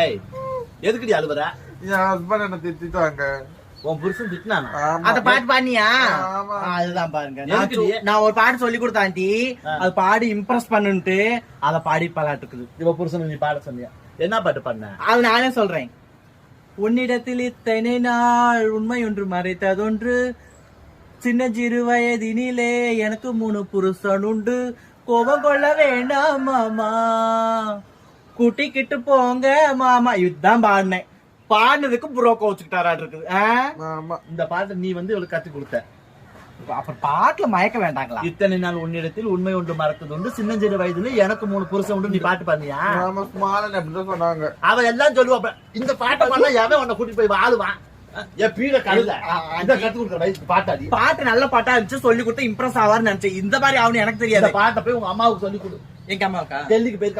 ஏய் எதுக்குடி அழுவுற? என் ஹஸ்பண்ட் என்ன திட்டாங்க. உன் புருஷன் திட்டினானா? அத பாட்டு பாடினியா? ஆமா. அதுதான் பாருங்க, எதுக்குடி? நான் ஒரு பாட்டு சொல்லி கொடுத்தாண்டி, அது பாடி இம்ப்ரெஸ் பண்ணுன்ட்டு அத பாடி பலாட்டுக்குது. இவ புருஷன் நீ பாட சொன்னியா? என்ன பாட்டு பண்ண? அது நானே சொல்றேன். உன்னிடத்தில் இத்தனை நாள் உண்மை ஒன்று மறைத்ததொன்று, சின்ன சிறு வயதினிலே எனக்கு 3 புருஷன் உண்டு, கோபம் கொள்ள வேண்டாம் மாமா, கூட்டிக்கிட்டு போங்க மாமா. இதுதான் பாடினேன். பாடினதுக்கு புரோ கோச்சுக்கிட்டாராட்டு இருக்குது. ஆமா. இந்த பாட்டை நீ வந்து இவளுக்கு கத்து கொடுத்த. அப்புறம் பாட்டுல மயக்க வேண்டாங்களா? இத்தனை நாள் உன்னிடத்தில் உண்மை ஒன்று மறத்தது உண்டு, சின்னஞ்சிறு வயதுல எனக்கு 3 புருஷன் உண்டு, நீ பாட்டு பண்ணியா? ஆமா, ஸ்மாலன் அப்படிதான் சொன்னாங்க. அவ எல்லாம் சொல்லுவா. இந்த பாட்டை பண்ணா எவன் உன்னை கூட்டிட்டு போய் வாழுவான்? என் பீட கழுத இத கத்து கொடுக்குற வயசு பாட்டாடி. பாட்டு நல்ல பாட்டா இருந்துச்சு, சொல்லி கொடுத்து இம்ப்ரெஸ் ஆவார்னு நினைச்சேன். இந்த மாதிரி ஆகணும் எனக்கு தெரியாது. பாட்டை போய் உங்க அம்மாவுக்கு சொல்லி கொடு. எங்க அம்மாவுக்கா? டெல்லிக்கு போய்